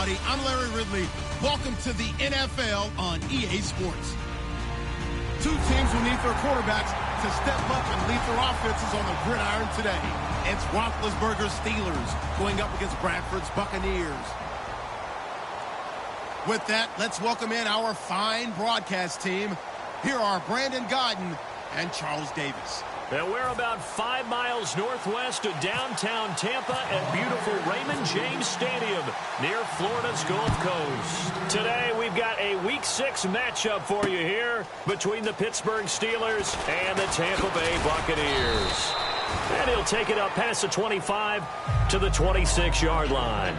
everybody. I'm Larry Ridley. Welcome to the NFL on EA Sports. Two teams will need their quarterbacks to step up and lead their offenses on the gridiron today. It's Roethlisberger's Steelers going up against Bradford's Buccaneers. With that, let's welcome in our fine broadcast team. Here are Brandon Godden and Charles Davis. And we're about 5 miles northwest of downtown Tampa at beautiful Raymond James Stadium near Florida's Gulf Coast. Today, we've got a Week 6 matchup for you here between the Pittsburgh Steelers and the Tampa Bay Buccaneers. And he'll take it up past the 25 to the 26-yard line.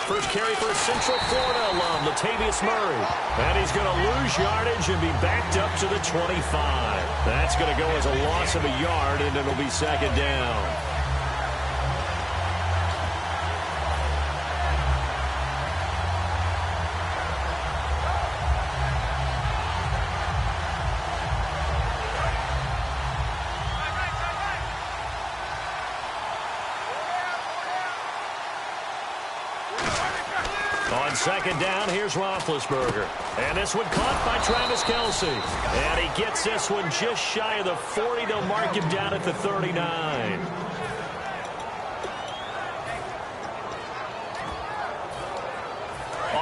First carry for a Central Florida alum, Latavius Murray. And he's going to lose yardage and be backed up to the 25. That's going to go as a loss of a yard, and it'll be second down. On second down, here's Roethlisberger. And this one caught by Travis Kelce. And he gets this one just shy of the 40. They'll mark him down at the 39.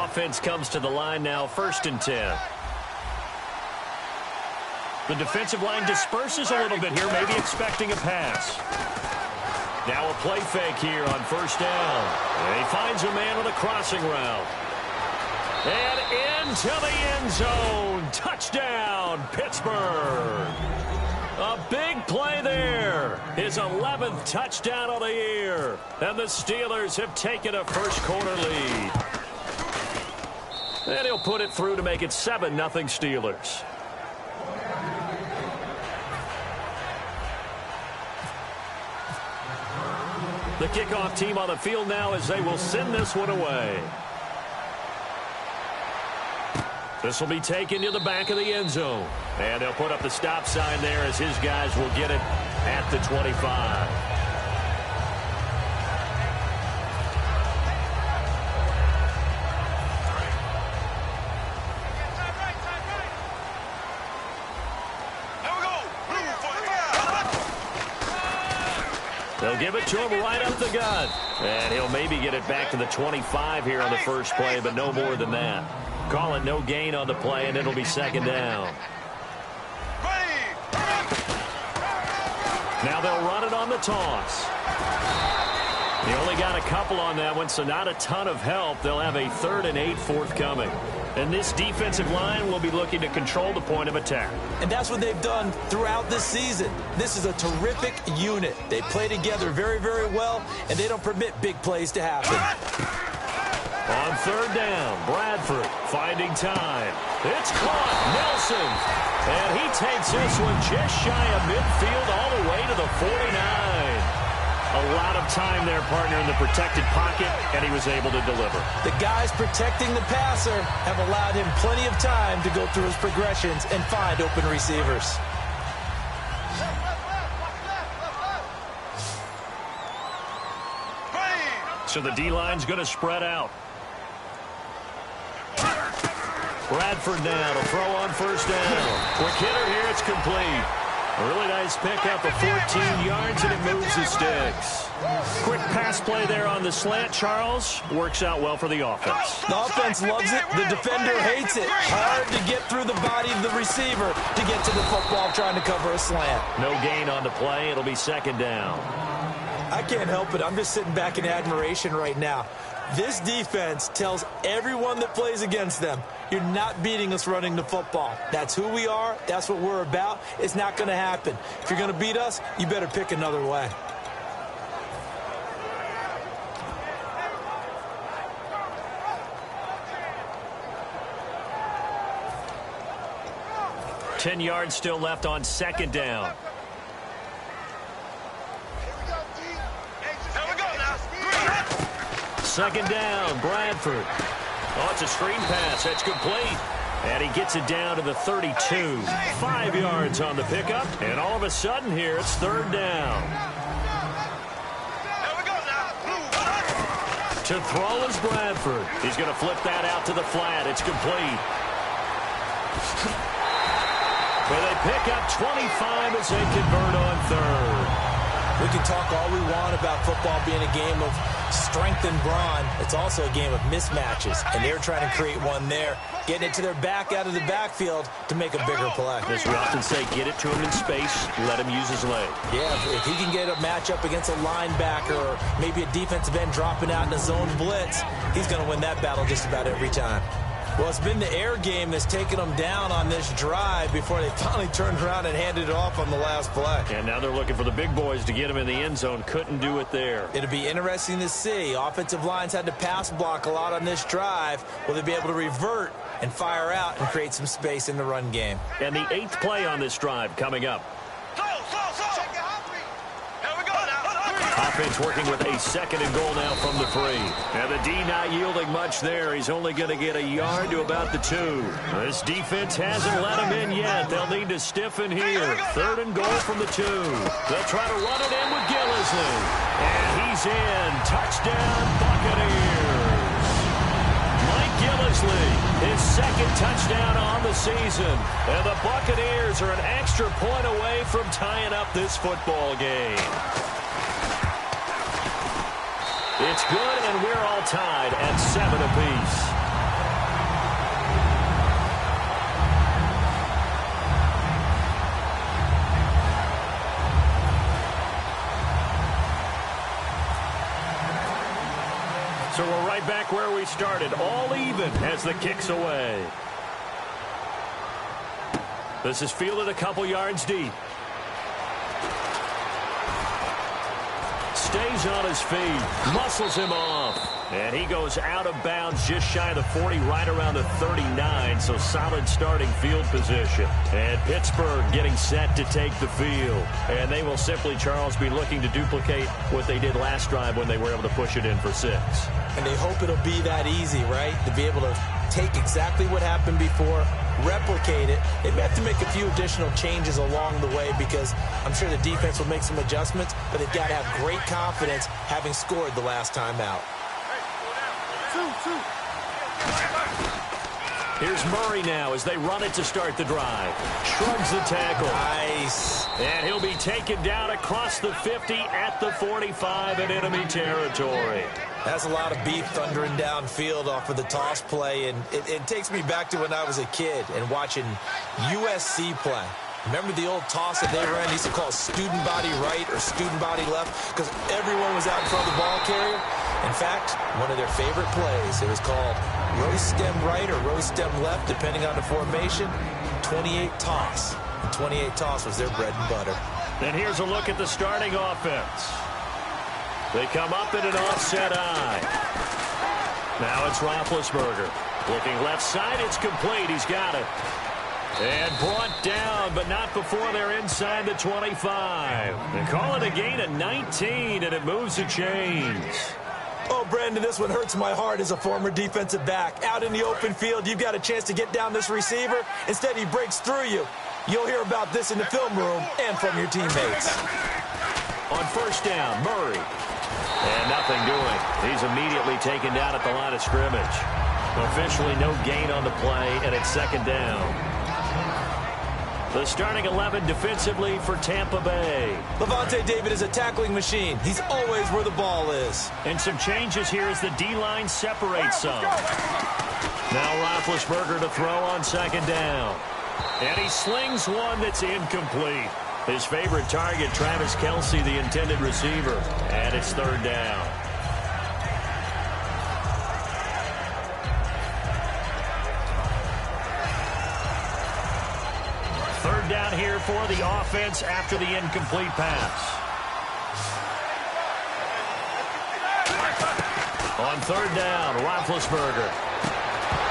Offense comes to the line now, 1st and 10. The defensive line disperses a little bit here, maybe expecting a pass. Now a play fake here on 1st down. And he finds a man with a crossing route. And into the end zone. Touchdown, Pittsburgh. A big play there. His 11th touchdown of the year. And the Steelers have taken a first-quarter lead. And he'll put it through to make it 7-0 Steelers. The kickoff team on the field now as they will send this one away. This will be taken to the back of the end zone. And they'll put up the stop sign there as his guys will get it at the 25. They'll give it to him right up the gut. And he'll maybe get it back to the 25 here on the first play, but no more than that. Call it no gain on the play, and it'll be second down. Now they'll run it on the toss. He only got a couple on that one, so not a ton of help. They'll have a 3rd and 8 forthcoming. And this defensive line will be looking to control the point of attack. And that's what they've done throughout this season. This is a terrific unit. They play together very, very well, and they don't permit big plays to happen. On 3rd down, Bradford finding time. It's caught, Nelson. And he takes this one just shy of midfield all the way to the 49. A lot of time there, partner, in the protected pocket, and he was able to deliver. The guys protecting the passer have allowed him plenty of time to go through his progressions and find open receivers. So the D-line's going to spread out. Bradford now to throw on 1st down. Quick hitter here, it's complete. A really nice pickup of 14 yards, and it moves the sticks. Quick pass play there on the slant, Charles. Works out well for the offense. The offense loves it. The defender hates it. Hard to get through the body of the receiver to get to the football trying to cover a slant. No gain on the play. It'll be second down. I can't help it. I'm just sitting back in admiration right now. This defense tells everyone that plays against them, you're not beating us running the football. That's who we are. That's what we're about. It's not going to happen. If you're going to beat us, you better pick another way. 10 yards still left on second down. Second down, Bradford. Oh, it's a screen pass. That's complete. And he gets it down to the 32. 5 yards on the pickup. And all of a sudden here, it's third down. To throw is Bradford. He's going to flip that out to the flat. It's complete. But they pick up 25 as they convert on third. We can talk all we want about football being a game of strength and brawn. It's also a game of mismatches, and they're trying to create one there, getting it to their back out of the backfield to make a bigger play. As we often say, get it to him in space, let him use his leg. Yeah, if he can get a matchup against a linebacker or maybe a defensive end dropping out in a zone blitz, he's going to win that battle just about every time. Well, it's been the air game that's taken them down on this drive before they finally turned around and handed it off on the last play. And now they're looking for the big boys to get him in the end zone. Couldn't do it there. It'll be interesting to see. Offensive lines had to pass block a lot on this drive. Will they be able to revert and fire out and create some space in the run game? And the 8th play on this drive coming up. Offense working with a second and goal now from the 3. And the D not yielding much there. He's only going to get a yard to about the 2. This defense hasn't let him in yet. They'll need to stiffen here. Third and goal from the 2. They'll try to run it in with Gillisley. And he's in. Touchdown, Buccaneers. Mike Gillisley, his second touchdown on the season. And the Buccaneers are an extra point away from tying up this football game. It's good, and we're all tied at 7 apiece. So we're right back where we started, all even as the kick's away. This is fielded a couple yards deep. Stays on his feet, muscles him off, and he goes out of bounds just shy of the 40, right around the 39, so solid starting field position. And Pittsburgh getting set to take the field, and they will simply, Charles, be looking to duplicate what they did last drive when they were able to push it in for 6. And they hope it'll be that easy, right, to be able to take exactly what happened before, replicate it. They may have to make a few additional changes along the way because I'm sure the defense will make some adjustments, but they've got to have great confidence having scored the last time out. Here's Murray now as they run it to start the drive. Shrugs the tackle. Nice. And he'll be taken down across the 50 at the 45 in enemy territory. That's a lot of beef thundering downfield off of the toss play, and it takes me back to when I was a kid and watching USC play. Remember the old toss that they ran? They used to call it student body right or student body left because everyone was out in front of the ball carrier. In fact, one of their favorite plays, it was called roast stem right or roast stem left, depending on the formation, 28 toss. And 28 toss was their bread and butter. And here's a look at the starting offense. They come up in an offset eye. Now it's Roethlisberger. Looking left side, it's complete. He's got it. And brought down, but not before they're inside the 25. They call it a gain of 19, and it moves the chains. Oh, Brandon, this one hurts my heart as a former defensive back. Out in the open field, you've got a chance to get down this receiver. Instead, he breaks through you. You'll hear about this in the film room and from your teammates. On first down, Murray. And nothing doing. He's immediately taken down at the line of scrimmage. Officially no gain on the play, and it's second down. The starting 11 defensively for Tampa Bay. Levante David is a tackling machine. He's always where the ball is. And some changes here as the D-line separates some. Now Roethlisberger to throw on second down. And he slings one that's incomplete. His favorite target, Travis Kelce, the intended receiver. And it's third down. Third down here for the offense after the incomplete pass. On third down, Roethlisberger.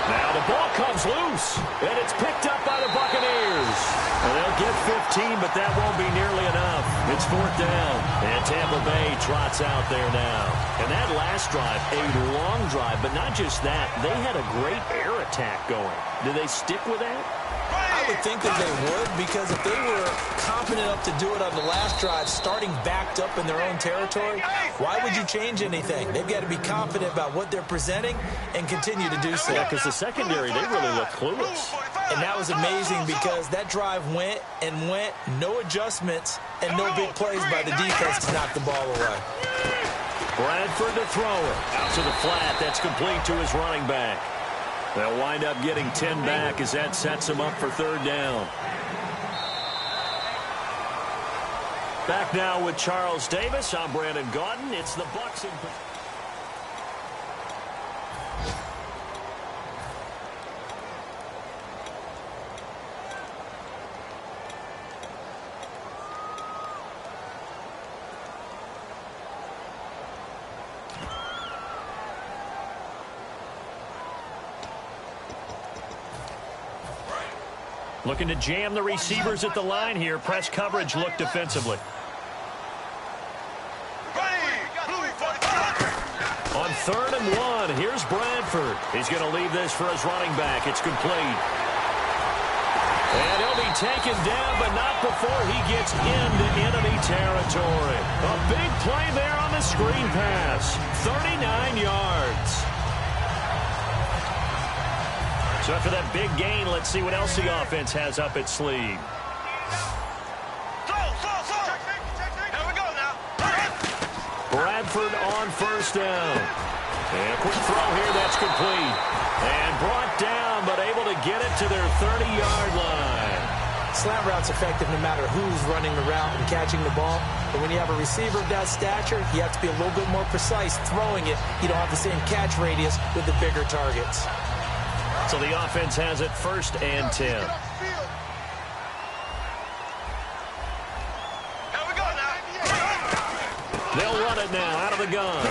Now the ball comes loose, and it's picked up by the Buccaneers. And they'll get 15, but that won't be nearly enough. It's 4th down, and Tampa Bay trots out there now. And that last drive, a long drive, but not just that. They had a great air attack going. Do they stick with that? I would think that they would, because if they were confident enough to do it on the last drive, starting backed up in their own territory, why would you change anything? They've got to be confident about what they're presenting and continue to do so. Yeah, because the secondary, they really look clueless. And that was amazing because that drive went and went, no adjustments, and no big plays by the defense to knock the ball away. Bradford to throw it. Out to the flat. That's complete to his running back. They'll wind up getting 10 back as that sets them up for 3rd down. Back now with Charles Davis. I'm Brandon Gaudin. It's the Bucs in. Looking to jam the receivers at the line here. Press coverage look defensively. On 3rd and 1, here's Bradford. He's going to leave this for his running back. It's complete. And he'll be taken down, but not before he gets into enemy territory. A big play there on the screen pass. 39 yards. So after that big gain, let's see what else the offense has up its sleeve. Here we go now. Bradford on 1st down. And a quick throw here, that's complete. And brought down, but able to get it to their 30-yard line. Slant route's effective no matter who's running the route and catching the ball. But when you have a receiver of that stature, you have to be a little bit more precise throwing it. You don't have the same catch radius with the bigger targets. So the offense has it 1st and 10. Here we go now. They'll run it now out of the gun.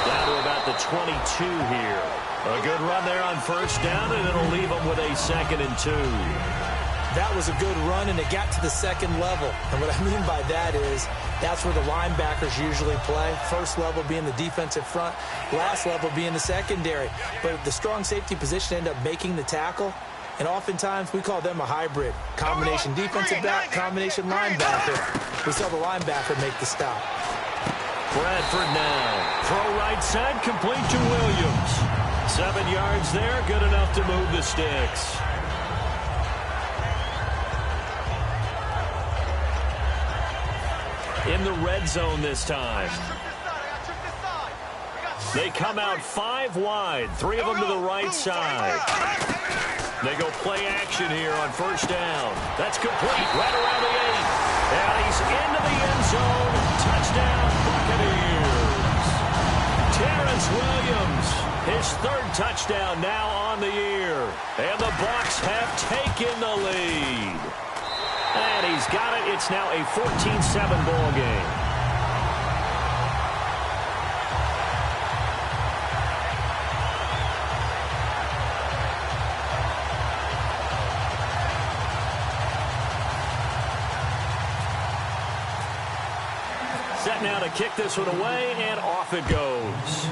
Down to about the 22 here. A good run there on 1st down, and it'll leave them with a 2nd and 2. That was a good run, and it got to the 2nd level. And what I mean by that is that's where the linebackers usually play. 1st level being the defensive front, last level being the secondary. But the strong safety position end up making the tackle, and oftentimes we call them a hybrid. Combination defensive back, combination linebacker. We saw the linebacker make the stop. Bradford now. Throw right side, complete to Williams. 7 yards there, good enough to move the sticks. In the red zone this time. They come out 5 wide, 3 of them to the right side. They go play action here on 1st down. That's complete right around the 8. And he's into the end zone. Touchdown, Buccaneers. Terrence Williams, his 3rd touchdown now on the year. And the Bucs have taken the lead. And he's got it. It's now a 14-7 ball game. Set now to kick this one away, and off it goes.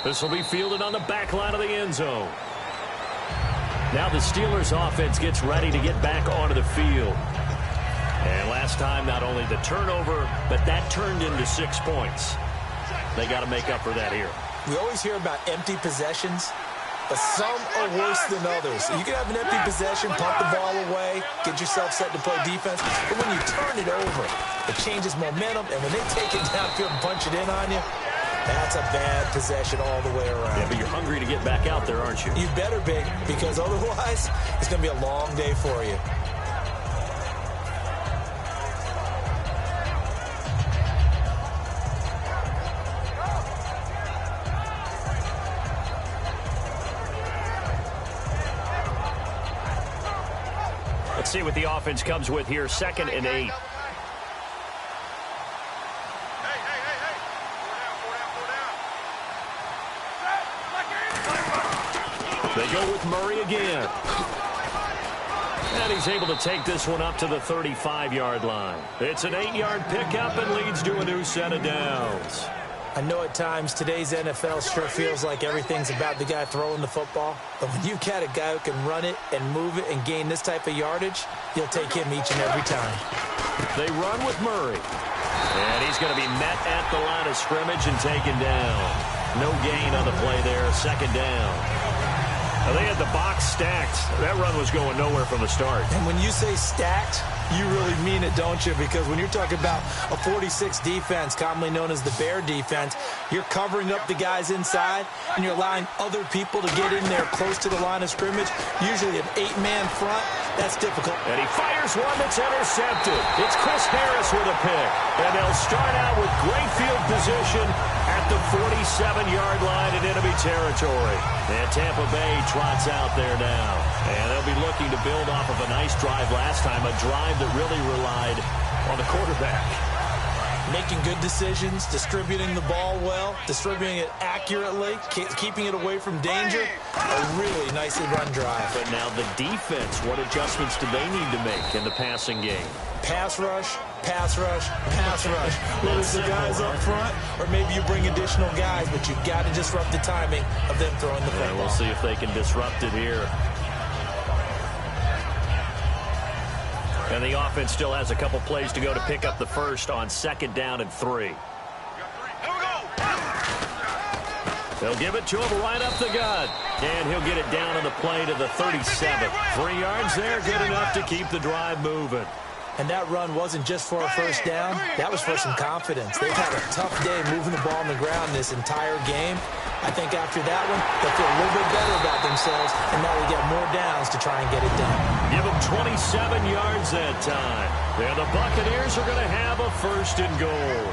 This will be fielded on the back line of the end zone. Now the Steelers offense gets ready to get back onto the field. And last time, not only the turnover, but that turned into 6 points. They got to make up for that here. We always hear about empty possessions, but some are worse than others. You can have an empty possession, pump the ball away, get yourself set to play defense, but when you turn it over, it changes momentum, and when they take it downfield and punch it in on you, that's a bad possession all the way around. Yeah, but you're hungry to get back out there, aren't you? You better be, because otherwise, it's going to be a long day for you. Let's see what the offense comes with here. 2nd and 8. They go with Murray again. And he's able to take this one up to the 35-yard line. It's an 8-yard pickup and leads to a new set of downs. I know at times today's NFL sure feels like everything's about the guy throwing the football. But when you've got a guy who can run it and move it and gain this type of yardage, you'll take him each and every time. They run with Murray. And he's going to be met at the line of scrimmage and taken down. No gain on the play there, second down. Now they had the box stacked. That run was going nowhere from the start. And when you say stacked, you really mean it, don't you? Because when you're talking about a 46 defense, commonly known as the Bear defense, you're covering up the guys inside, and you're allowing other people to get in there close to the line of scrimmage, usually an 8-man front. That's difficult. And he fires one that's intercepted. It's Chris Harris with a pick. And they'll start out with great field position at the 47-yard line in enemy territory. And Tampa Bay trots out there now. And they'll be looking to build off of a nice drive last time, a drive that really relied on the quarterback. Making good decisions, distributing the ball well, distributing it accurately, keeping it away from danger. A really nicely run drive. But now the defense, what adjustments do they need to make in the passing game? Pass rush, pass rush, pass rush. Whether it's the guys up front or maybe you bring additional guys, but you've got to disrupt the timing of them throwing the football. We'll see if they can disrupt it here. And the offense still has a couple plays to go to pick up the first on 2nd down and 3. They'll give it to him right up the gut. And he'll get it down on the play to the 37. 3 yards there, good enough to keep the drive moving. And that run wasn't just for a first down. That was for some confidence. They've had a tough day moving the ball on the ground this entire game. I think after that one, they'll feel a little bit better about themselves, and now they get more downs to try and get it done. Give them 27 yards that time. And the Buccaneers are going to have a 1st and goal.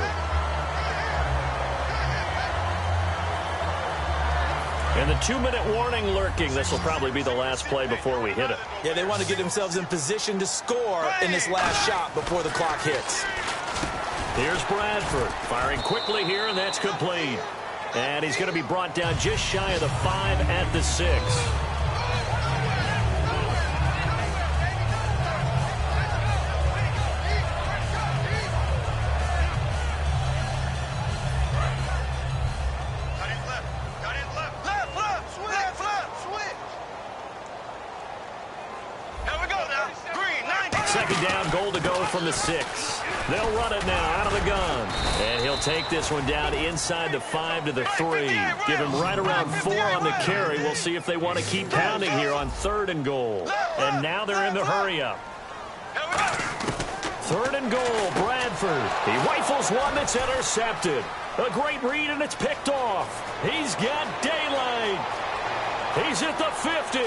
And the 2-minute warning lurking. This will probably be the last play before we hit it. Yeah, they want to get themselves in position to score in this last shot before the clock hits. Here's Bradford firing quickly here, and that's complete. And he's going to be brought down just shy of the 5 at the 6. Second down, goal to go from the 6. They'll run it now out of the gun. And he'll take this one down inside the 5 to the 3. Give him right around 4 on the carry. We'll see if they want to keep pounding here on 3rd and goal. And now they're in the hurry-up. 3rd and goal, Bradford. He rifles one that's intercepted. A great read, and it's picked off. He's got daylight. He's at the 50.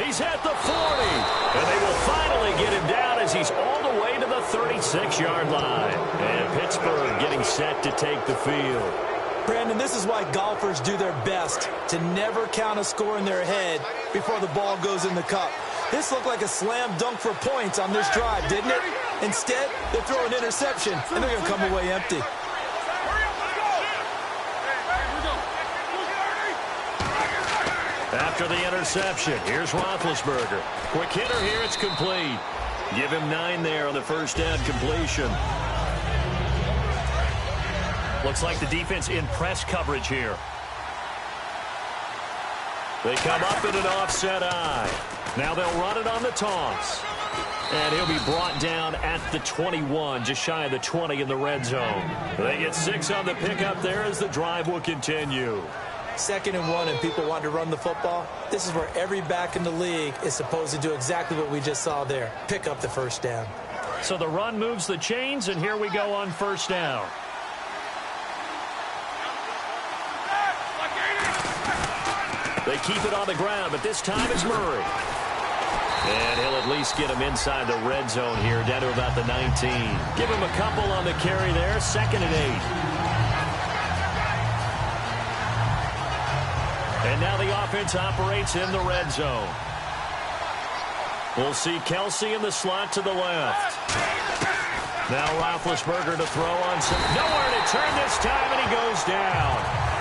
He's at the 40, and they will finally get him down as he's all the way to the 36-yard line. And Pittsburgh getting set to take the field. Brandon, this is why golfers do their best to never count a score in their head before the ball goes in the cup. This looked like a slam dunk for points on this drive, didn't it? Instead, they throw an interception, and they're going to come away empty. After the interception, here's Roethlisberger. Quick hitter here, it's complete. Give him 9 there on the first down completion. Looks like the defense in press coverage here. They come up in an offset eye. Now they'll run it on the toss. And he'll be brought down at the 21, just shy of the 20 in the red zone. They get 6 on the pickup there as the drive will continue. 2nd and 1, and people want to run the football. This is where every back in the league is supposed to do exactly what we just saw there. Pick up the first down. So the run moves the chains, and here we go on first down. They keep it on the ground, but this time it's Murray. And he'll at least get him inside the red zone here, down to about the 19. Give him a couple on the carry there, 2nd and 8. And now the offense operates in the red zone. We'll see Kelsey in the slot to the left. Now Roethlisberger to throw on some. Nowhere to turn this time, and he goes down.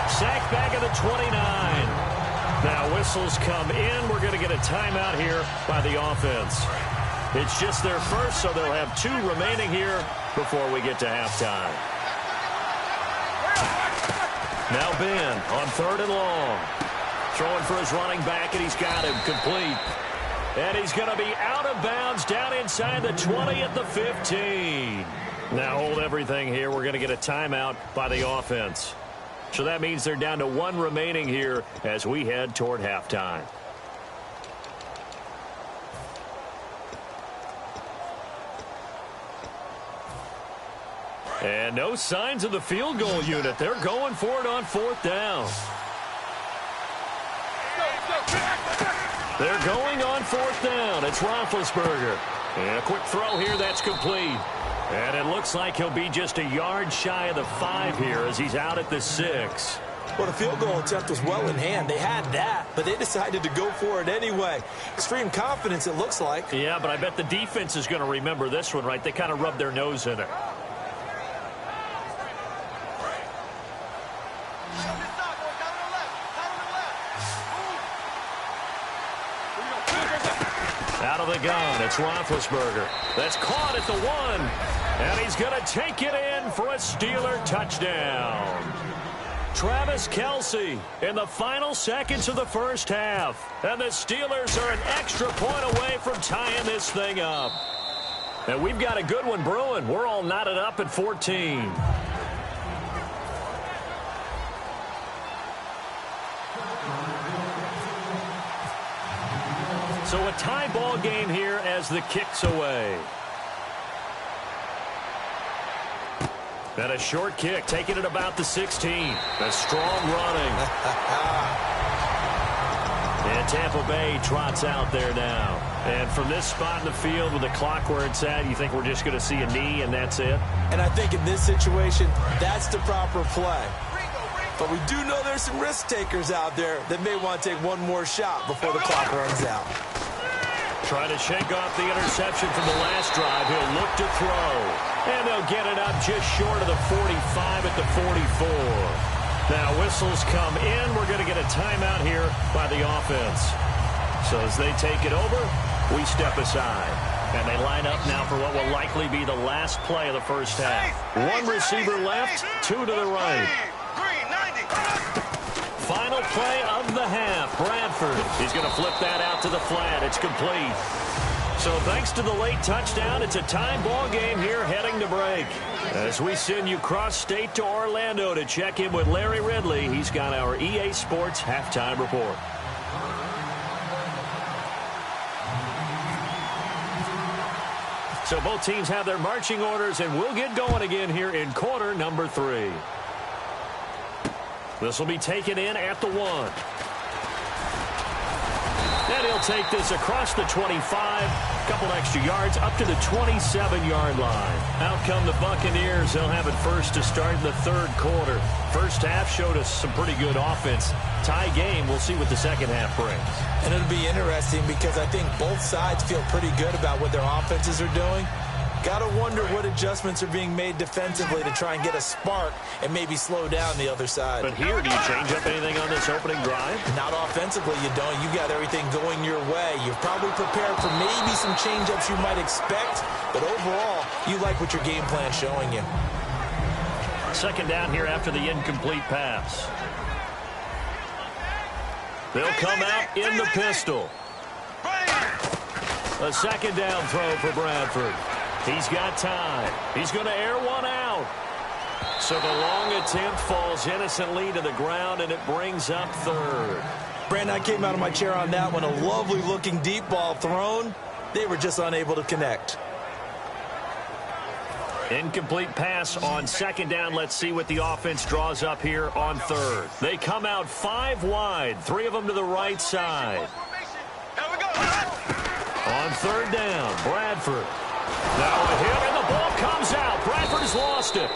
Sacked back at the 29. Now whistles come in. We're going to get a timeout here by the offense. It's just their first, so they'll have 2 remaining here before we get to halftime. Now Ben on 3rd and long. Throwing for his running back, and he's got him complete. And he's going to be out of bounds down inside the 20 at the 15. Now hold everything here. We're going to get a timeout by the offense. So that means they're down to 1 remaining here as we head toward halftime. And no signs of the field goal unit. They're going for it on 4th down. They're going on 4th down. It's Roethlisberger. And a quick throw here that's complete. And it looks like he'll be just a yard shy of the 5 here as he's out at the 6. Well, the field goal attempt was well in hand. They had that, but they decided to go for it anyway. Extreme confidence, it looks like. Yeah, but I bet the defense is going to remember this one, right? They kind of rubbed their nose in it. Out of the gun, it's Roethlisberger. That's caught at the 1. And he's going to take it in for a Steeler touchdown. Travis Kelce in the final seconds of the first half. And the Steelers are an extra point away from tying this thing up. And we've got a good one brewing. We're all knotted up at 14. So a tie ball game here as the kick's away. And a short kick, taking it about the 16. A strong running. And Tampa Bay trots out there now. And from this spot in the field with the clock where it's at, you think we're just going to see a knee and that's it? And I think in this situation, that's the proper play. But we do know there's some risk takers out there that may want to take one more shot before the clock runs out. Trying to shake off the interception from the last drive. He'll look to throw. And they'll get it up just short of the 45 at the 44. Now whistles come in. We're going to get a timeout here by the offense. So as they take it over, we step aside. And they line up now for what will likely be the last play of the first half. 1 receiver left, 2 to the right. Final play of the half. Bradford. He's going to flip that out to the flat. It's complete. So thanks to the late touchdown, it's a tie ball game here heading to break. As we send you cross-state to Orlando to check in with Larry Ridley, he's got our EA Sports halftime report. So both teams have their marching orders, and we'll get going again here in quarter number 3. This will be taken in at the 1. And he'll take this across the 25, a couple extra yards, up to the 27-yard line. Out come the Buccaneers. They'll have it first to start in the 3rd quarter. First half showed us some pretty good offense. Tie game, we'll see what the second half brings. And it'll be interesting because I think both sides feel pretty good about what their offenses are doing. Got to wonder what adjustments are being made defensively to try and get a spark and maybe slow down the other side. But here, do you change up anything on this opening drive? Not offensively, you don't. You got everything going your way. You're probably prepared for maybe some change-ups you might expect, but overall, you like what your game plan's showing you. Second down here after the incomplete pass. They'll come out in the pistol. A second down throw for Bradford. He's got time. He's going to air one out. So the long attempt falls innocently to the ground, and it brings up 3rd. Brandon, I came out of my chair on that one. A lovely-looking deep ball thrown. They were just unable to connect. Incomplete pass on second down. Let's see what the offense draws up here on 3rd. They come out 5 wide, 3 of them to the right side. On 3rd down, Bradford. Now a hit, and the ball comes out. Bradford has lost it.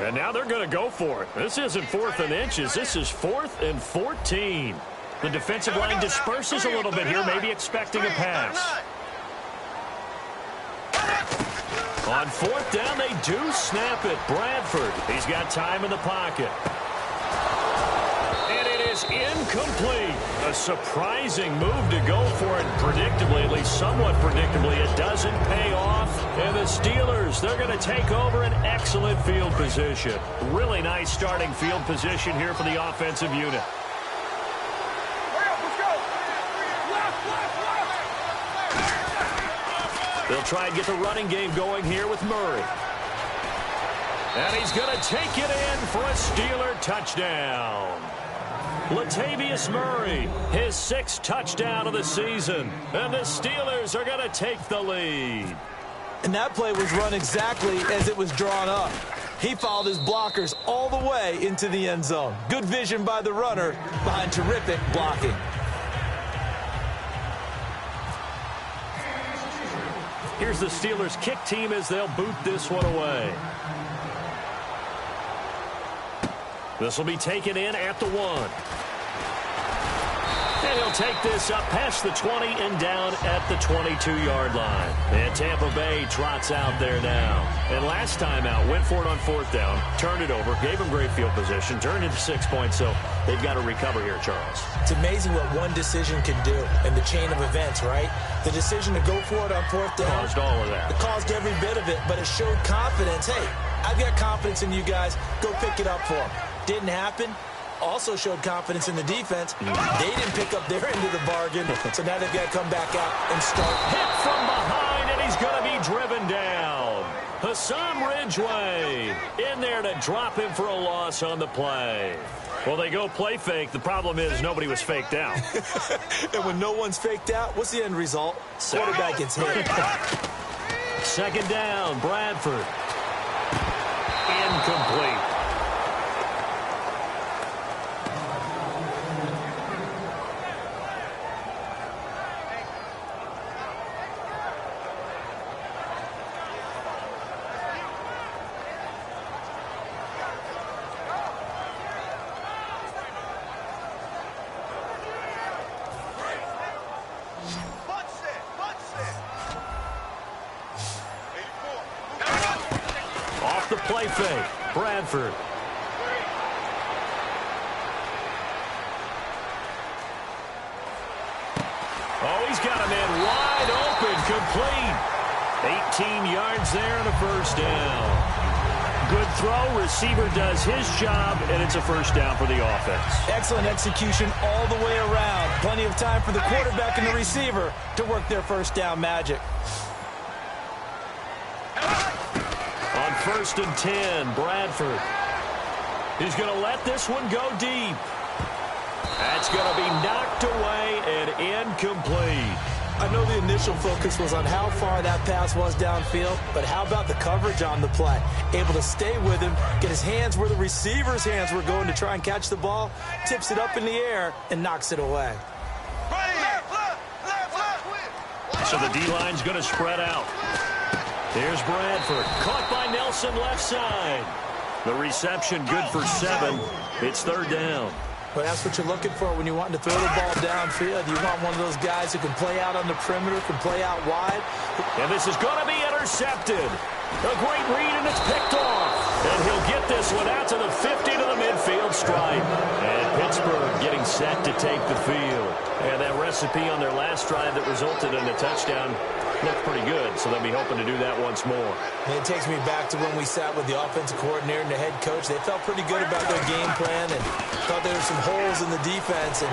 And now they're going to go for it. This isn't 4th and inches. This is 4th and 14. The defensive line disperses a little bit here, maybe expecting a pass. On 4th down, they do snap it. Bradford, he's got time in the pocket. And it is incomplete. A surprising move to go for it. Predictably, at least somewhat predictably, it doesn't pay off. And the Steelers, they're going to take over an excellent field position. Really nice starting field position here for the offensive unit. They'll try and get the running game going here with Murray. And he's going to take it in for a Steeler touchdown. Latavius Murray, his 6th touchdown of the season. And the Steelers are going to take the lead. And that play was run exactly as it was drawn up. He followed his blockers all the way into the end zone. Good vision by the runner behind terrific blocking. Here's the Steelers kick team as they'll boot this one away. This will be taken in at the 1. And he'll take this up past the 20 and down at the 22-yard line. And Tampa Bay trots out there now. And last time out, went for it on 4th down, turned it over, gave them great field position, turned into 6 points, so they've got to recover here, Charles. It's amazing what one decision can do in the chain of events, right? The decision to go for it on 4th down. Caused all of that. It caused every bit of it, but it showed confidence. Hey, I've got confidence in you guys. Go pick it up for them. Didn't happen. Also showed confidence in the defense. They didn't pick up their end of the bargain, so now they've got to come back out and start. Hit from behind, and he's going to be driven down. Hassan Ridgeway in there to drop him for a loss on the play. Well, they go play fake. The problem is nobody was faked out. And when no one's faked out, what's the end result? Quarterback gets hit. 2nd down, Bradford. Incomplete. The play fake. Bradford. Oh, he's got a man wide open, complete. 18 yards there and a 1st down. Good throw. Receiver does his job, and it's a 1st down for the offense. Excellent execution all the way around. Plenty of time for the quarterback and the receiver to work their 1st down magic. 1st and 10, Bradford. He's going to let this one go deep. That's going to be knocked away and incomplete. I know the initial focus was on how far that pass was downfield, but how about the coverage on the play? Able to stay with him, get his hands where the receiver's hands were going to try and catch the ball, tips it up in the air, and knocks it away. So the D-line's going to spread out. Here's Bradford. Caught by Nelson left side. The reception good for 7. It's 3rd down. Well, that's what you're looking for when you want to throw the ball downfield. You want one of those guys who can play out on the perimeter, can play out wide. And this is going to be intercepted. A great read, and it's picked off. And he'll get this one out to the 50 to the midfield stripe. And Pittsburgh getting set to take the field. And that recipe on their last drive that resulted in a touchdown looked pretty good, so they'll be hoping to do that once more. And it takes me back to when we sat with the offensive coordinator and the head coach. They felt pretty good about their game plan and thought there were some holes in the defense. And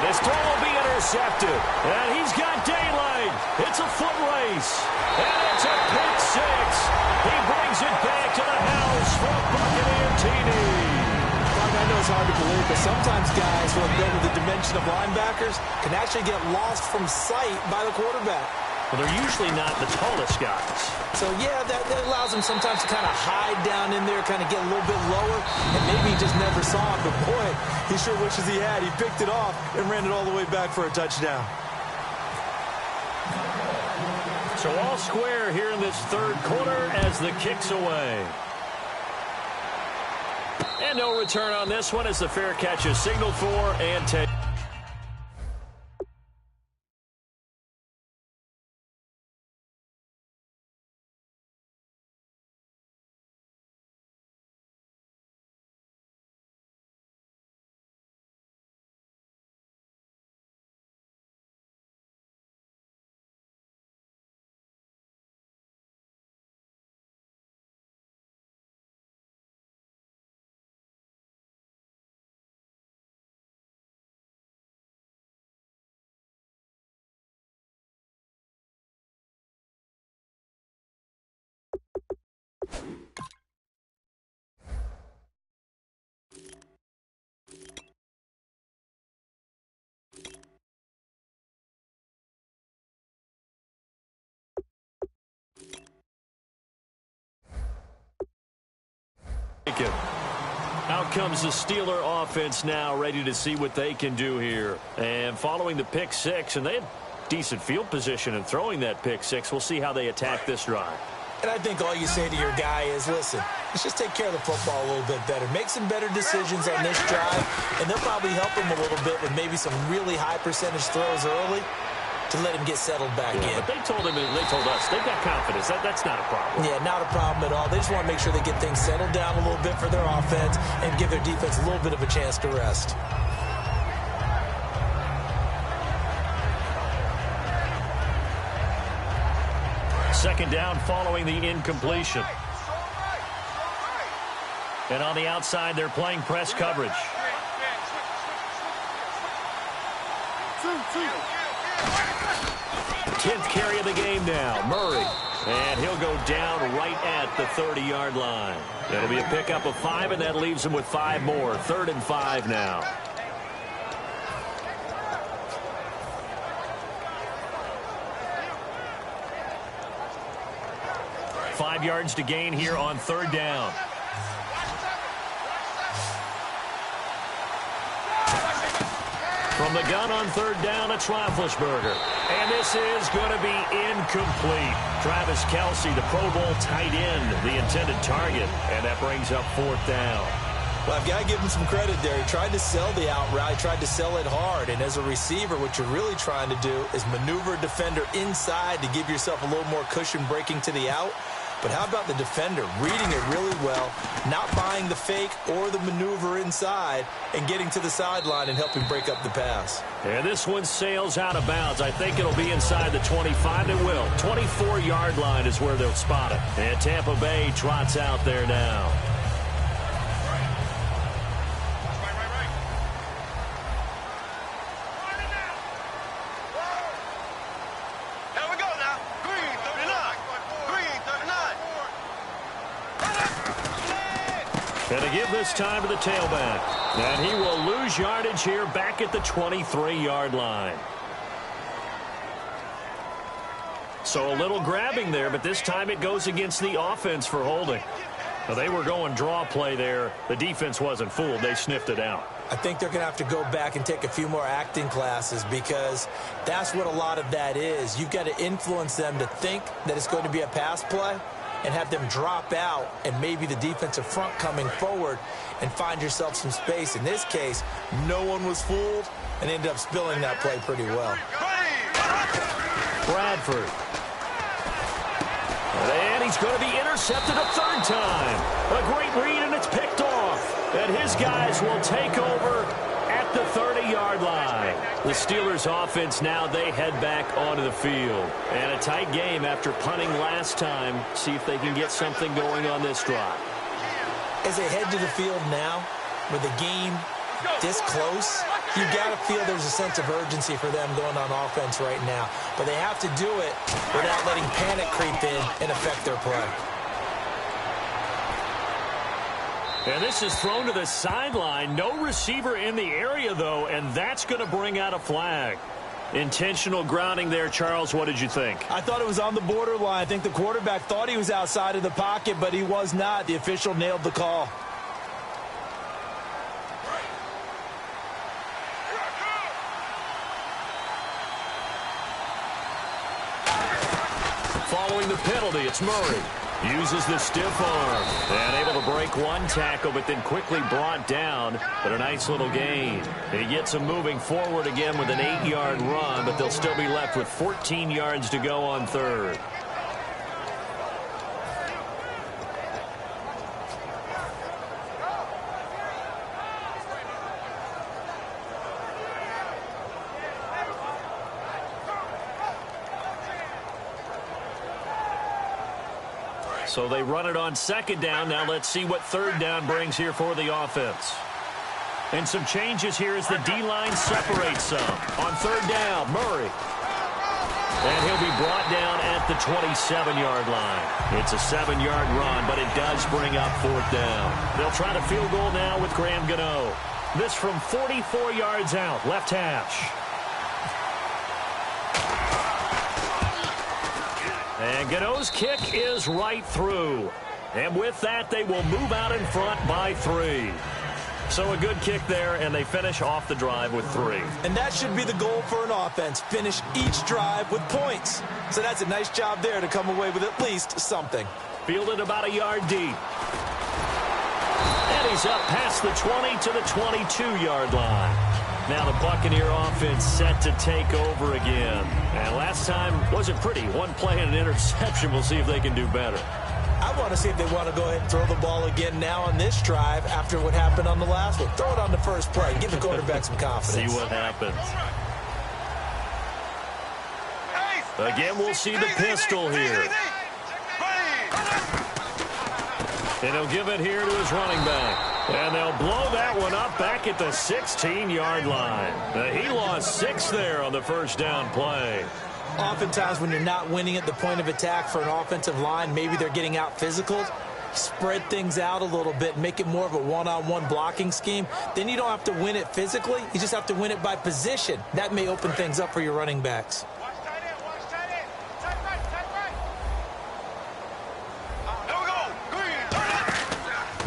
this throw will be intercepted. And he's got daylight. It's a foot race. And it's a pick 6. He brings it back to the house for a Buccaneer TD. I know it's hard to believe, but sometimes guys who have been with the dimension of linebackers can actually get lost from sight by the quarterback. Well, they're usually not the tallest guys. So, yeah, that allows them sometimes to kind of hide down in there, kind of get a little bit lower, and maybe he just never saw it. But, boy, he sure wishes he had. He picked it off and ran it all the way back for a touchdown. So all square here in this 3rd quarter as the kick's away. And no return on this one as the fair catch is signaled for and taken. Out comes the Steeler offense now, ready to see what they can do here. And following the pick six, and they had decent field position in throwing that pick six. We'll see how they attack this drive. And I think all you say to your guy is, listen, let's just take care of the football a little bit better. Make some better decisions on this drive, and they'll probably help him a little bit with maybe some really high percentage throws early to let him get settled back in. But they told us, they've got confidence. That's not a problem. Yeah, not a problem at all. They just want to make sure they get things settled down a little bit for their offense and give their defense a little bit of a chance to rest. Second down following the incompletion. And on the outside, they're playing press coverage. Tenth carry of the game now, Murray. And he'll go down right at the 30-yard line. It'll be a pickup of 5, and that leaves him with 5 more. 3rd and 5 now. Five yards to gain here on 3rd down. From the gun on 3rd down, it's Roethlisberger. And this is going to be incomplete. Travis Kelce, the Pro Bowl tight end, the intended target. And that brings up 4th down. Well, I've got to give him some credit there. He tried to sell the out route, tried to sell it hard. And as a receiver, what you're really trying to do is maneuver a defender inside to give yourself a little more cushion breaking to the out. But how about the defender reading it really well, not buying the fake or the maneuver inside, and getting to the sideline and helping break up the pass? And this one sails out of bounds. I think it'll be inside the 25. It will. 24-yard line is where they'll spot it. And Tampa Bay trots out there now. And to give this time to the tailback. And he will lose yardage here back at the 23-yard line. So a little grabbing there, but this time it goes against the offense for holding. Now they were going draw play there. The defense wasn't fooled. They sniffed it out. I think they're going to have to go back and take a few more acting classes because that's what a lot of that is. You've got to influence them to think that it's going to be a pass play and have them drop out and maybe the defensive front coming forward and find yourself some space. In this case, no one was fooled and ended up spilling that play pretty well. Bradford. And he's going to be intercepted a 3rd time. A great read, and it's picked off. And his guys will take over at the 30-yard line. The Steelers offense now, they head back onto the field. And a tight game after punting last time. See if they can get something going on this drive. As they head to the field now, with the game this close, you got to feel there's a sense of urgency for them going on offense right now. But they have to do it without letting panic creep in and affect their play. And this is thrown to the sideline. No receiver in the area, though, and that's going to bring out a flag. Intentional grounding there, Charles. What did you think? I thought it was on the borderline. I think the quarterback thought he was outside of the pocket, but he was not. The official nailed the call. Following the penalty, it's Murray. Uses the stiff arm. And able to break one tackle, but then quickly brought down. But a nice little gain. He gets him moving forward again with an 8-yard run, but they'll still be left with 14 yards to go on third. So they run it on second down. Now let's see what third down brings here for the offense. And some changes here as the D-line separates some. On third down, Murray. And he'll be brought down at the 27-yard line. It's a 7-yard run, but it does bring up fourth down. They'll try to field goal now with Graham Gano. This from 44 yards out, left hash. And Gano's kick is right through. And with that, they will move out in front by 3. So a good kick there, and they finish off the drive with 3. And that should be the goal for an offense. Finish each drive with points. So that's a nice job there to come away with at least something. Fielded about a yard deep. And he's up past the 20 to the 22-yard line. Now the Buccaneer offense set to take over again. And last time wasn't pretty. One play and an interception. We'll see if they can do better. I want to see if they want to go ahead and throw the ball again now on this drive after what happened on the last one. Throw it on the first play. Give the quarterback some confidence. See what happens. Again, we'll see the pistol here. And he'll give it here to his running back. And they'll blow that one up back at the 16-yard line. He lost 6 there on the first down play. Oftentimes when you're not winning at the point of attack for an offensive line, maybe they're getting out physical. Spread things out a little bit, make it more of a one-on-one blocking scheme. Then you don't have to win it physically. You just have to win it by position. That may open things up for your running backs.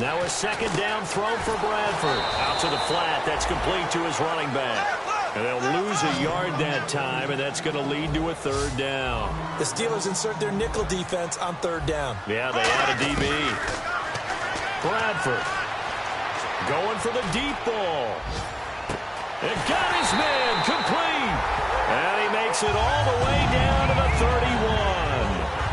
Now a second down throw for Bradford. Out to the flat. That's complete to his running back. And they'll lose a yard that time, and that's going to lead to a third down. The Steelers insert their nickel defense on third down. Yeah, they add a DB. Bradford going for the deep ball. It got his man complete. And he makes it all the way down to the 31.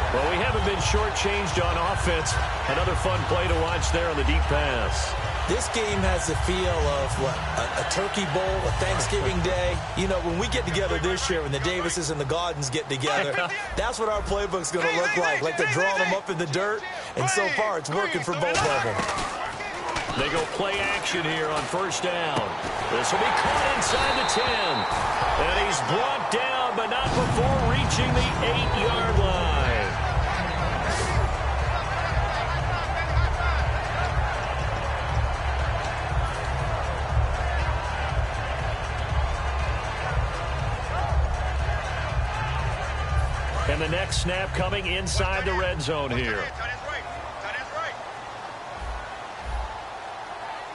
Well, we haven't been shortchanged on offense. Another fun play to watch there on the deep pass. This game has the feel of, what, a turkey bowl, a Thanksgiving day. You know, when we get together this year, when the Davises and the Gaudens get together, that's what our playbook's going to look like. Like they're drawing them up in the dirt, and so far it's working for both of them. They go play action here on first down. This will be caught inside the 10. And he's brought down, but not before reaching the 8-yard line. And the next snap coming inside the red zone here.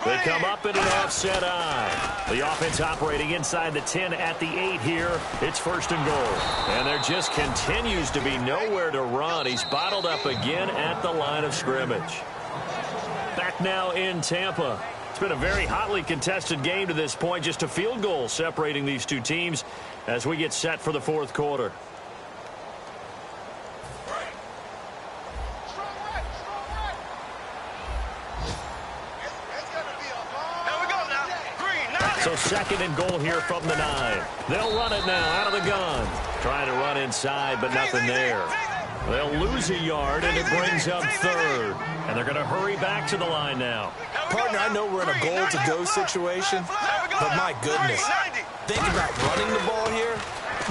They come up in an offset eye. The offense operating inside the 10 at the 8 here. It's first and goal. And there just continues to be nowhere to run. He's bottled up again at the line of scrimmage. Back now in Tampa. It's been a very hotly contested game to this point. Just a field goal separating these two teams as we get set for the fourth quarter. So second and goal here from the 9. They'll run it now out of the gun. Trying to run inside, but nothing there. They'll lose a yard, and it brings up third. And they're going to hurry back to the line now. Partner, I know we're in a goal-to-go situation, but my goodness. Think about running the ball here.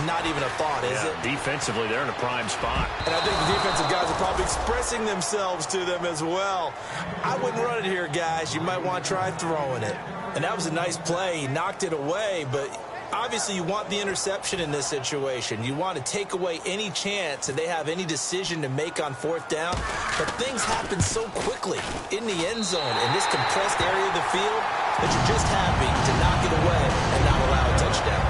Not even a thought, is it? Defensively, they're in a prime spot. And I think the defensive guys are probably expressing themselves to them as well. I wouldn't run it here, guys. You might want to try throwing it. And that was a nice play. He knocked it away, but obviously you want the interception in this situation. You want to take away any chance that they have any decision to make on fourth down. But things happen so quickly in the end zone in this compressed area of the field that you're just happy to knock it away and not allow a touchdown.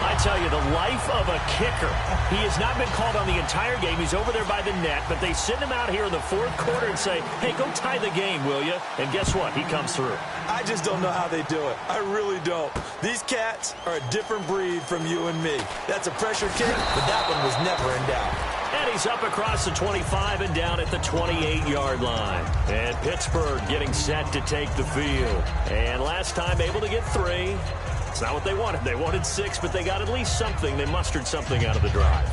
I'd tell you, the life of a kicker. He has not been called on the entire game. He's over there by the net, but they send him out here in the fourth quarter and say, hey, go tie the game, will you? And guess what? He comes through. I just don't know how they do it. I really don't. These cats are a different breed from you and me. That's a pressure kick, but that one was never in doubt. And he's up across the 25 and down at the 28-yard line. And Pittsburgh getting set to take the field. And last time able to get 3. It's not what they wanted. They wanted 6, but they got at least something. They mustered something out of the drive.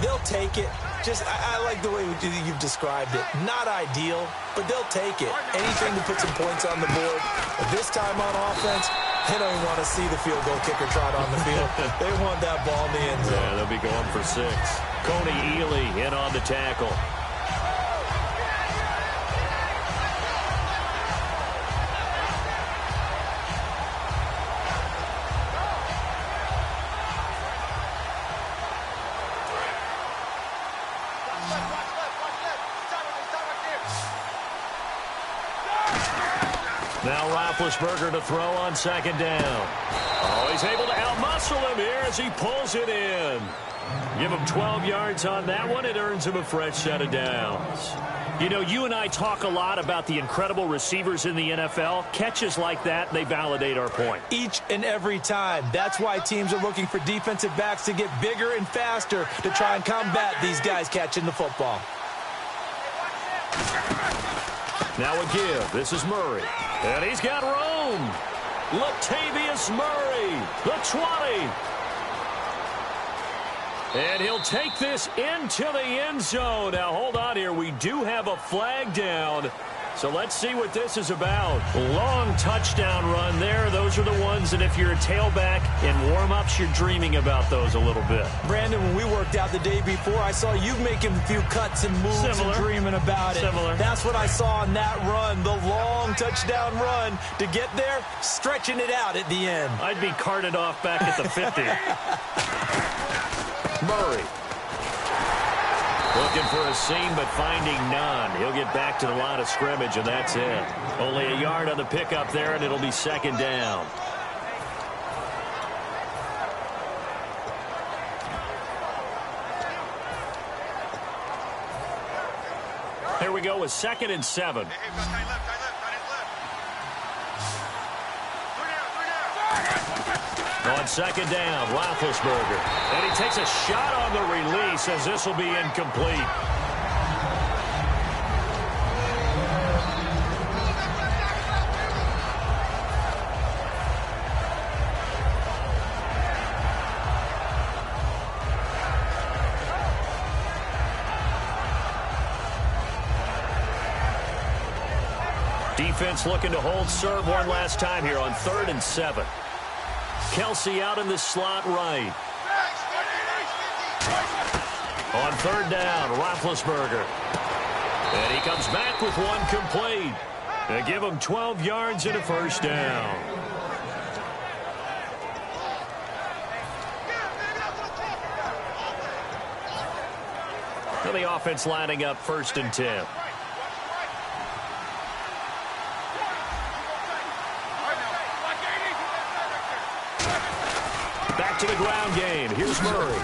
They'll take it. I like the way you've described it. Not ideal, but they'll take it. Anything to put some points on the board. But this time on offense, they don't even want to see the field goal kicker trot on the field. They want that ball in the end zone. Yeah, they'll be going for 6. Coney Ely in on the tackle. Now Roethlisberger to throw on second down. Oh, he's able to outmuscle him here as he pulls it in. Give him 12 yards on that one. It earns him a fresh set of downs. You know, you and I talk a lot about the incredible receivers in the NFL. Catches like that, they validate our point. Each and every time. That's why teams are looking for defensive backs to get bigger and faster to try and combat these guys catching the football. Now a give. This is Murray. And he's got room. Latavius Murray, the 20. And he'll take this into the end zone. Now, hold on here. We do have a flag down. So let's see what this is about. Long touchdown run there. Those are the ones that if you're a tailback in warm-ups, you're dreaming about those a little bit. Brandon, when we worked out the day before, I saw you making a few cuts and moves and dreaming about it. That's what I saw on that run, the long touchdown run. To get there, stretching it out at the end. I'd be carted off back at the 50. Murray. Looking for a seam, but finding none. He'll get back to the line of scrimmage, and that's it. Only a yard on the pickup there, and it'll be second down. Here we go with 2nd and 7. On second down, Roethlisberger. And he takes a shot on the release as this will be incomplete. Defense looking to hold serve one last time here on 3rd and 7. Kelsey out in the slot right. On 3rd down, Roethlisberger. And he comes back with one complete. They give him 12 yards and a first down. Now the offense lining up 1st and 10. To the ground game. Here's Murray.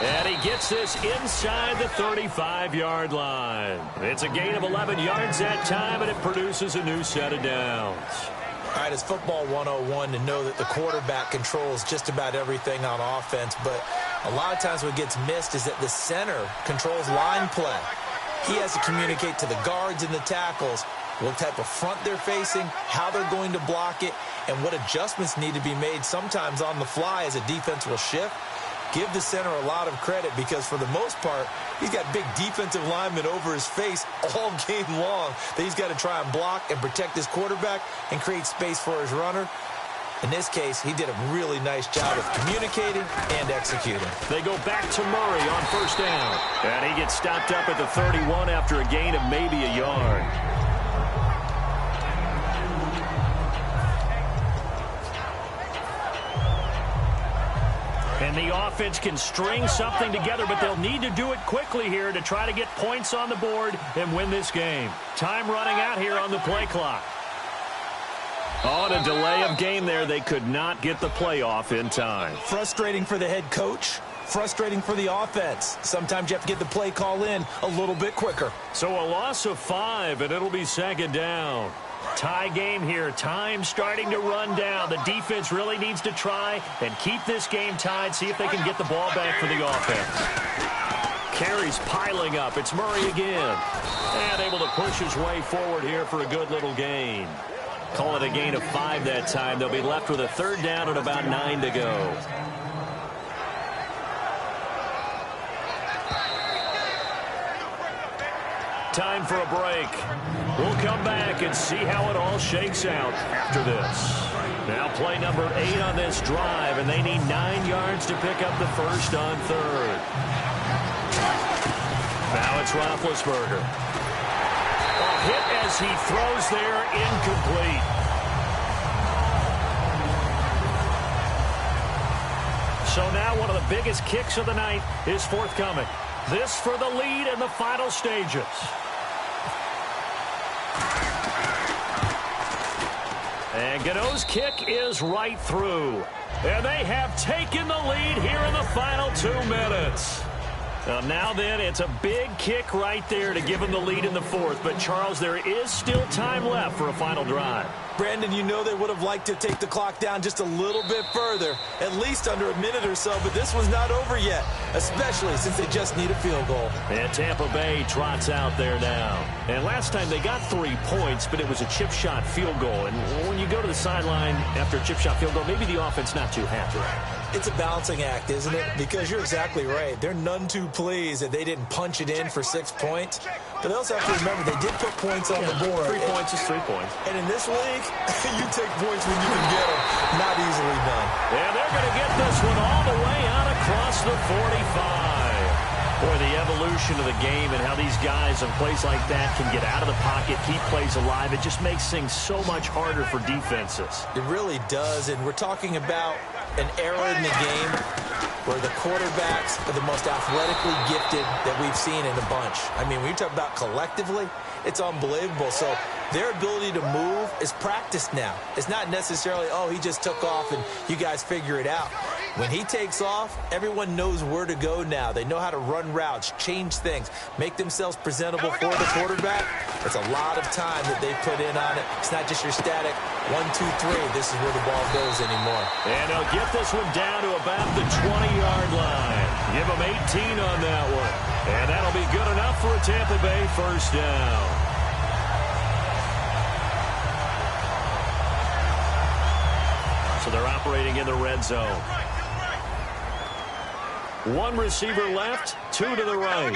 And he gets this inside the 35-yard line. It's a gain of 11 yards that time, and it produces a new set of downs. All right, it's football 101 to know that the quarterback controls just about everything on offense, but a lot of times what gets missed is that the center controls line play. He has to communicate to the guards and the tackles what type of front they're facing, how they're going to block it, and what adjustments need to be made sometimes on the fly as a defense will shift. Give the center a lot of credit because for the most part, he's got big defensive linemen over his face all game long that he's got to try and block and protect his quarterback and create space for his runner. In this case, he did a really nice job of communicating and executing. They go back to Murray on 1st down. And he gets stopped up at the 31 after a gain of maybe a yard. And the offense can string something together, but they'll need to do it quickly here to try to get points on the board and win this game. Time running out here on the play clock. On a delay of game there, they could not get the playoff in time. Frustrating for the head coach. Frustrating for the offense. Sometimes you have to get the play call in a little bit quicker. So a loss of 5, and it'll be second down. Tie game here. Time starting to run down. The defense really needs to try and keep this game tied, see if they can get the ball back for the offense. Carries piling up. It's Murray again. And able to push his way forward here for a good little gain. Call it a gain of 5 that time. They'll be left with a third down and about 9 to go. Time for a break. We'll come back and see how it all shakes out after this. Now play number 8 on this drive, and they need 9 yards to pick up the first on third. Now it's Roethlisberger. A hit as he throws there, incomplete. So now one of the biggest kicks of the night is forthcoming. This for the lead in the final stages. And Gano's kick is right through. And they have taken the lead here in the final 2 minutes. Now then, it's a big kick right there to give them the lead in the fourth. But, Charles, there is still time left for a final drive. Brandon, you know they would have liked to take the clock down just a little bit further, at least under a minute or so, but this was not over yet, especially since they just need a field goal. And Tampa Bay trots out there now. And last time they got 3 points, but it was a chip shot field goal. And when you go to the sideline after a chip shot field goal, maybe the offense not too happy. It's a balancing act, isn't it? Because you're exactly right. They're none too pleased that they didn't punch it in for 6 points. But they also have to remember they did put points on the board. 3 points is 3 points. And in this league, you take points when you can get them. Not easily done. And they're going to get this one all the way out across the 45. Boy, the evolution of the game and how these guys on plays like that can get out of the pocket, keep plays alive, it just makes things so much harder for defenses. It really does, and we're talking about an era in the game where the quarterbacks are the most athletically gifted that we've seen in a bunch. I mean, when you talk about collectively, it's unbelievable. So their ability to move is practiced now. It's not necessarily, oh, he just took off and you guys figure it out. When he takes off, everyone knows where to go now. They know how to run routes, change things, make themselves presentable for the quarterback. It's a lot of time that they put in on it. It's not just your static 1, 2, 3. This is where the ball goes anymore. And they'll get this one down to about the 20-yard line. Give them 18 on that one. And that'll be good enough for a Tampa Bay first down. So they're operating in the red zone. 1 receiver left, 2 to the right.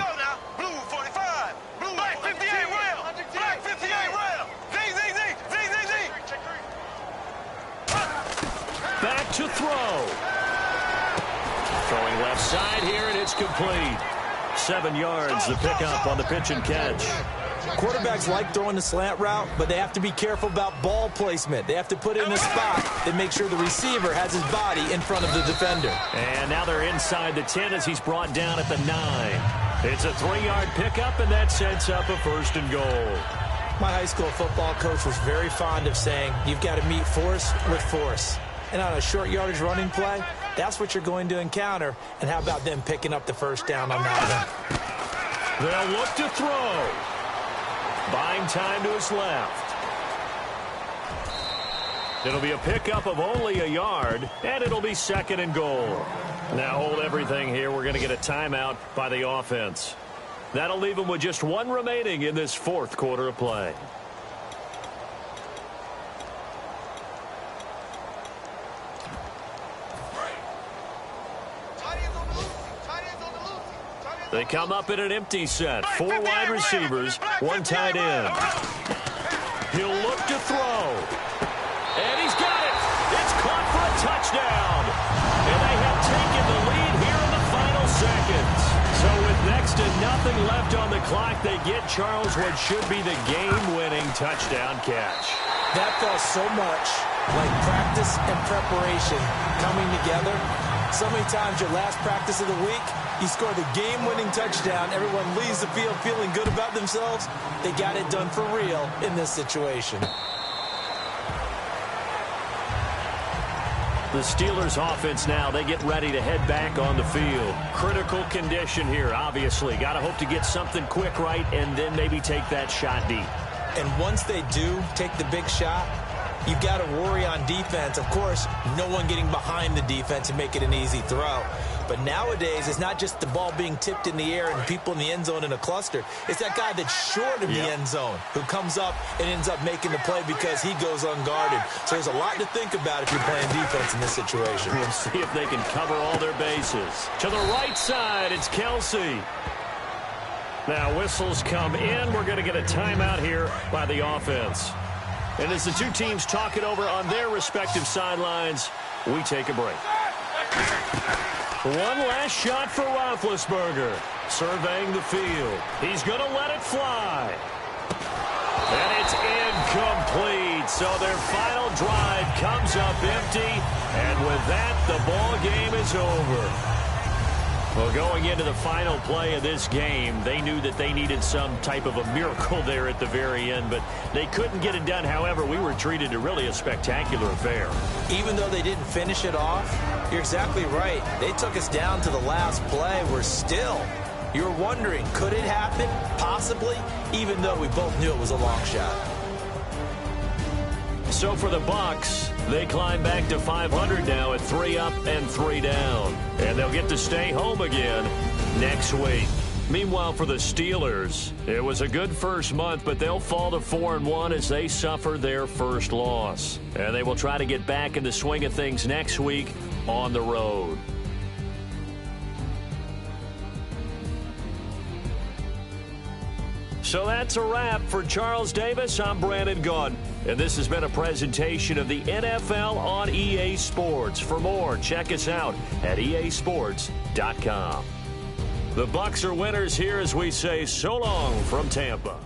Blue 45. Blue Black 58 rail. Black 58 rail. Z. Back to throw. Throwing left side here, and it's complete. 7 yards, the pickup on the pitch and catch. Quarterbacks like throwing the slant route, but they have to be careful about ball placement. They have to put it in a spot that makes sure the receiver has his body in front of the defender. And now they're inside the 10 as he's brought down at the 9. It's a 3-yard pickup, and that sets up a first and goal. My high school football coach was very fond of saying, you've got to meet force with force. And on a short yardage running play, that's what you're going to encounter. And how about them picking up the first down on that one? They'll look to throw. Buying time to his left. It'll be a pickup of only a yard, and it'll be second and goal. Now hold everything here. We're going to get a timeout by the offense. That'll leave them with just 1 remaining in this fourth quarter of play. They come up in an empty set. 4 wide receivers, 1 tight end. He'll look to throw. And he's got it. It's caught for a touchdown. And they have taken the lead here in the final seconds. So with next to nothing left on the clock, they get Charles what should be the game-winning touchdown catch. That felt so much like practice and preparation coming together. So many times your last practice of the week, you score the game-winning touchdown. Everyone leaves the field feeling good about themselves. They got it done for real in this situation. The Steelers offense now, they get ready to head back on the field. Critical condition here, obviously. Got to hope to get something quick right and then maybe take that shot deep. And once they do take the big shot, you've got to worry on defense. Of course, no one getting behind the defense and make it an easy throw. But nowadays, it's not just the ball being tipped in the air and people in the end zone in a cluster. It's that guy that's short of the end zone who comes up and ends up making the play because he goes unguarded. So there's a lot to think about if you're playing defense in this situation. We'll see if they can cover all their bases. To the right side, it's Kelsey. Now whistles come in. We're going to get a timeout here by the offense. And as the two teams talk it over on their respective sidelines, we take a break. One last shot for Roethlisberger. Surveying the field. He's going to let it fly. And it's incomplete. So their final drive comes up empty. And with that, the ball game is over. Well, going into the final play of this game, they knew that they needed some type of a miracle there at the very end, but they couldn't get it done. However, we were treated to really a spectacular affair. Even though they didn't finish it off, you're exactly right. They took us down to the last play. We're still, you're wondering, could it happen? Possibly, even though we both knew it was a long shot. So for the Bucs, they climb back to 500 now at 3 up and 3 down. And they'll get to stay home again next week. Meanwhile, for the Steelers, it was a good first month, but they'll fall to 4-1 as they suffer their first loss. And they will try to get back in the swing of things next week on the road. So that's a wrap. For Charles Davis, I'm Brandon Gaudin. And this has been a presentation of the NFL on EA Sports. For more, check us out at easports.com. The Bucs are winners here as we say so long from Tampa.